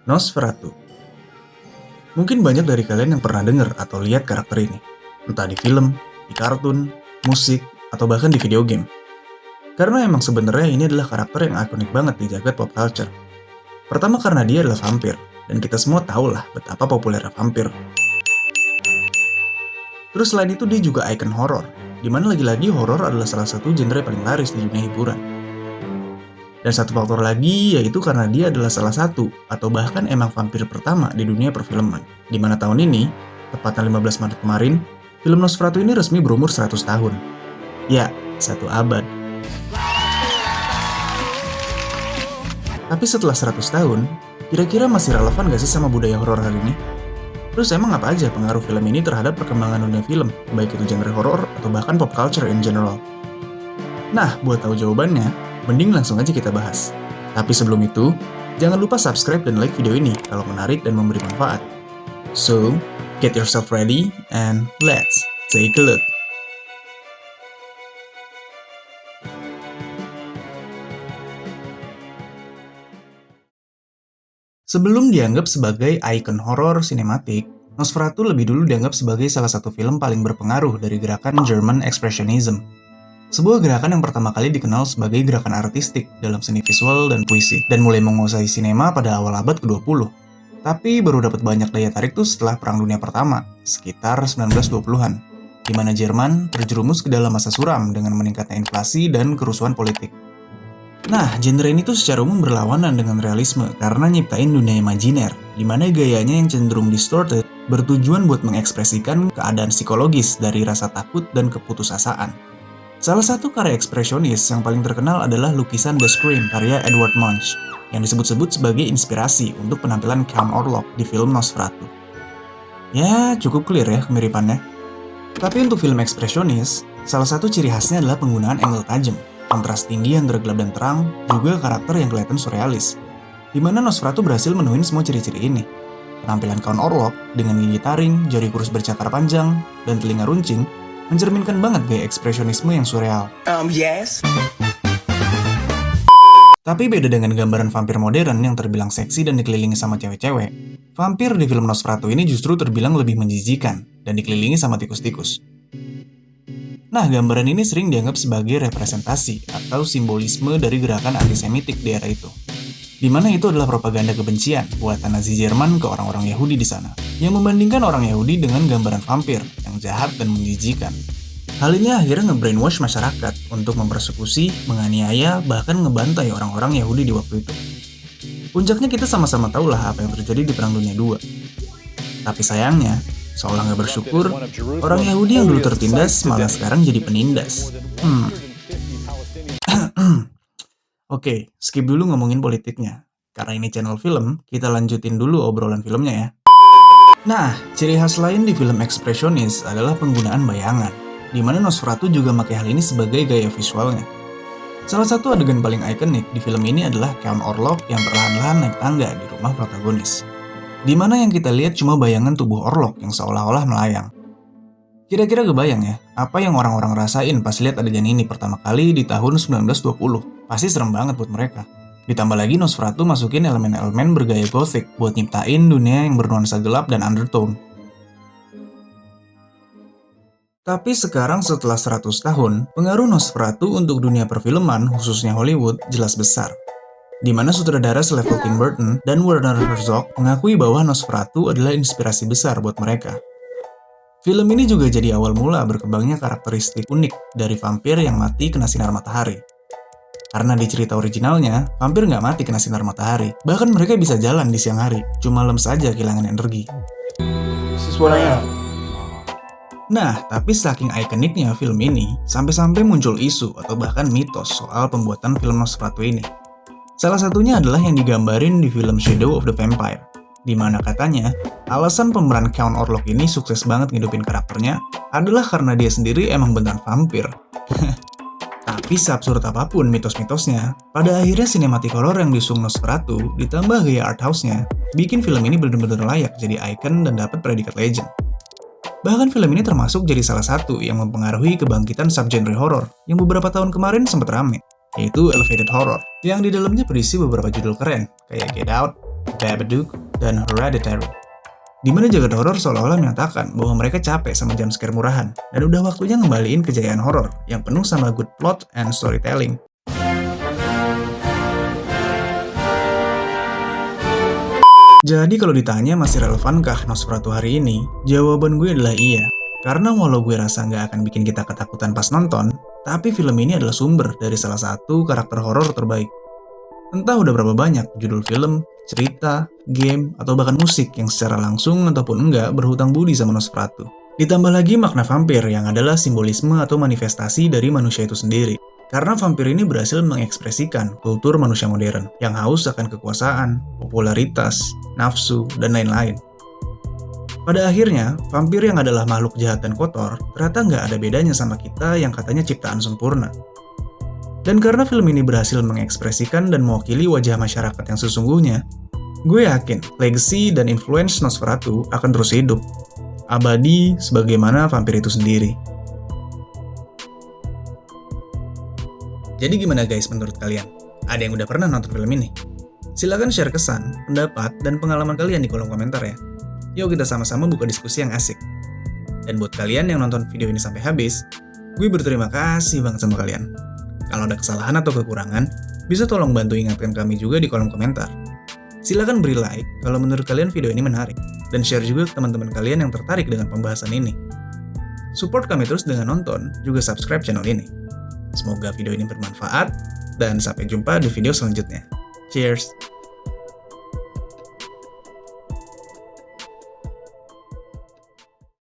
Nosferatu. Mungkin banyak dari kalian yang pernah dengar atau lihat karakter ini, entah di film, di kartun, musik, atau bahkan di video game. Karena emang sebenarnya ini adalah karakter yang ikonik banget di jagat pop culture. Pertama karena dia adalah vampir, dan kita semua tahu lah betapa populernya vampir. Terus selain itu dia juga ikon horor, dimana lagi-lagi horor adalah salah satu genre paling laris di dunia hiburan. Dan satu faktor lagi yaitu karena dia adalah salah satu atau bahkan emang vampir pertama di dunia perfilman. Dimana tahun ini, tepatnya 15 Maret kemarin, film Nosferatu ini resmi berumur 100 tahun. Ya, 1 abad. Tapi setelah 100 tahun, kira-kira masih relevan gak sih sama budaya horor hari ini? Terus emang apa aja pengaruh film ini terhadap perkembangan dunia film, baik itu genre horor atau bahkan pop culture in general? Nah, buat tahu jawabannya, mending langsung aja kita bahas. Tapi sebelum itu, jangan lupa subscribe dan like video ini kalau menarik dan memberi manfaat. So, get yourself ready and let's take a look. Sebelum dianggap sebagai ikon horor sinematik, Nosferatu lebih dulu dianggap sebagai salah satu film paling berpengaruh dari gerakan German Expressionism. Sebuah gerakan yang pertama kali dikenal sebagai gerakan artistik dalam seni visual dan puisi, dan mulai menguasai sinema pada awal abad ke-20. Tapi baru dapat banyak daya tarik tuh setelah Perang Dunia Pertama, sekitar 1920-an, di mana Jerman terjerumus ke dalam masa suram dengan meningkatnya inflasi dan kerusuhan politik. Nah, genre ini tuh secara umum berlawanan dengan realisme karena nyiptain dunia imajiner, di mana gayanya yang cenderung distorted bertujuan buat mengekspresikan keadaan psikologis dari rasa takut dan keputusasaan. Salah satu karya ekspresionis yang paling terkenal adalah lukisan The Scream karya Edward Munch, yang disebut-sebut sebagai inspirasi untuk penampilan Count Orlok di film Nosferatu. Ya, cukup clear ya kemiripannya. Tapi untuk film ekspresionis, salah satu ciri khasnya adalah penggunaan angle tajam, kontras tinggi antara gelap dan terang, juga karakter yang kelihatan surrealis. Di mana Nosferatu berhasil menuhin semua ciri-ciri ini. Penampilan Count Orlok dengan gigi taring, jari kurus bercakar panjang, dan telinga runcing mencerminkan banget gaya ekspresionisme yang surreal. Yes. Tapi beda dengan gambaran vampir modern yang terbilang seksi dan dikelilingi sama cewek-cewek, vampir di film Nosferatu ini justru terbilang lebih menjijikan dan dikelilingi sama tikus-tikus. Nah, gambaran ini sering dianggap sebagai representasi atau simbolisme dari gerakan antisemitik di era itu. Di mana itu adalah propaganda kebencian buatan Nazi Jerman ke orang-orang Yahudi di sana, yang membandingkan orang Yahudi dengan gambaran vampir yang jahat dan menjijikan. Hal ini akhirnya nge-brainwash masyarakat untuk mempersekusi, menganiaya, bahkan ngebantai orang-orang Yahudi di waktu itu. Puncaknya kita sama-sama tahu lah apa yang terjadi di Perang Dunia II. Tapi sayangnya, seolah nggak bersyukur, orang Yahudi yang dulu tertindas malah sekarang jadi penindas. Oke, skip dulu ngomongin politiknya. Karena ini channel film, kita lanjutin dulu obrolan filmnya ya. Nah, ciri khas lain di film ekspresionis adalah penggunaan bayangan, di mana Nosferatu juga pakai hal ini sebagai gaya visualnya. Salah satu adegan paling ikonik di film ini adalah Count Orlok yang perlahan-lahan naik tangga di rumah protagonis. Di mana yang kita lihat cuma bayangan tubuh Orlok yang seolah-olah melayang. Kira-kira kebayang ya, apa yang orang-orang rasain pas lihat adegan ini pertama kali di tahun 1920? Pasti serem banget buat mereka. Ditambah lagi Nosferatu masukin elemen-elemen bergaya gothic buat nyiptain dunia yang bernuansa gelap dan undertone. Tapi sekarang setelah 100 tahun, pengaruh Nosferatu untuk dunia perfilman, khususnya Hollywood, jelas besar. Di mana sutradara selevel Tim Burton dan Werner Herzog mengakui bahwa Nosferatu adalah inspirasi besar buat mereka. Film ini juga jadi awal mula berkembangnya karakteristik unik dari vampir yang mati kena sinar matahari. Karena di cerita originalnya, vampir nggak mati kena sinar matahari. Bahkan mereka bisa jalan di siang hari, cuma lemes aja kehilangan energi. Nah, tapi saking ikoniknya film ini, sampai-sampai muncul isu atau bahkan mitos soal pembuatan film Nosferatu ini. Salah satunya adalah yang digambarin di film Shadow of the Vampire, di mana katanya, alasan pemeran Count Orlok ini sukses banget ngidupin karakternya adalah karena dia sendiri emang beneran vampir. Tapi seabsurd apapun mitos-mitosnya, pada akhirnya sinematik horor yang diusung Nosferatu ditambah gaya art house-nya, bikin film ini bener-bener layak jadi icon dan dapat predikat legend. Bahkan film ini termasuk jadi salah satu yang mempengaruhi kebangkitan subgenre horor yang beberapa tahun kemarin sempat rame, yaitu elevated horror, yang di dalamnya berisi beberapa judul keren, kayak Get Out, Babadook, dan Hereditary. Di mana jagat horor seolah-olah menyatakan bahwa mereka capek sama jump scare murahan, dan udah waktunya ngembaliin kejayaan horor yang penuh sama good plot and storytelling. Jadi kalau ditanya masih relevankah Nosferatu hari ini, jawaban gue adalah iya. Karena walau gue rasa nggak akan bikin kita ketakutan pas nonton, tapi film ini adalah sumber dari salah satu karakter horor terbaik. Entah udah berapa banyak judul film, cerita, game, atau bahkan musik yang secara langsung ataupun enggak berhutang budi sama Nosferatu. Ditambah lagi makna vampir yang adalah simbolisme atau manifestasi dari manusia itu sendiri. Karena vampir ini berhasil mengekspresikan kultur manusia modern yang haus akan kekuasaan, popularitas, nafsu, dan lain-lain. Pada akhirnya, vampir yang adalah makhluk jahat dan kotor ternyata nggak ada bedanya sama kita yang katanya ciptaan sempurna. Dan karena film ini berhasil mengekspresikan dan mewakili wajah masyarakat yang sesungguhnya, gue yakin legacy dan influence Nosferatu akan terus hidup, abadi sebagaimana vampir itu sendiri. Jadi gimana guys menurut kalian? Ada yang udah pernah nonton film ini? Silahkan share kesan, pendapat, dan pengalaman kalian di kolom komentar ya. Yuk kita sama-sama buka diskusi yang asik. Dan buat kalian yang nonton video ini sampai habis, gue berterima kasih banget sama kalian. Kalau ada kesalahan atau kekurangan, bisa tolong bantu ingatkan kami juga di kolom komentar. Silahkan beri like kalau menurut kalian video ini menarik, dan share juga ke teman-teman kalian yang tertarik dengan pembahasan ini. Support kami terus dengan nonton, juga subscribe channel ini. Semoga video ini bermanfaat, dan sampai jumpa di video selanjutnya. Cheers!